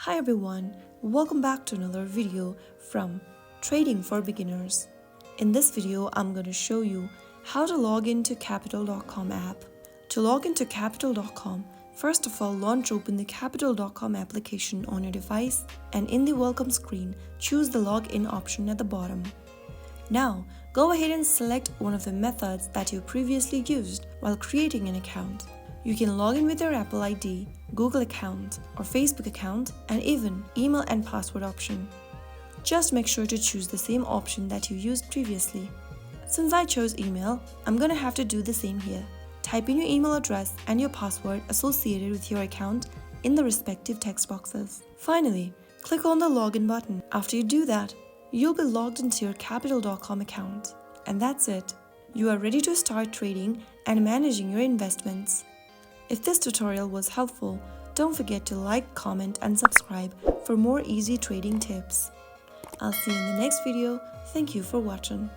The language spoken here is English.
Hi everyone, welcome back to another video from Trading for Beginners. In this video, I'm going to show you how to log into Capital.com app. To log into Capital.com, first of all, launch open the Capital.com application on your device and in the welcome screen, choose the login option at the bottom. Now, go ahead and select one of the methods that you previously used while creating an account. You can log in with your Apple ID, Google account, or Facebook account, and even email and password option. Just make sure to choose the same option that you used previously. Since I chose email, I'm gonna have to do the same here. Type in your email address and your password associated with your account in the respective text boxes. Finally, click on the login button. After you do that, you'll be logged into your Capital.com account. And that's it. You are ready to start trading and managing your investments. If this tutorial was helpful, don't forget to like, comment, and subscribe for more easy trading tips. I'll see you in the next video. Thank you for watching.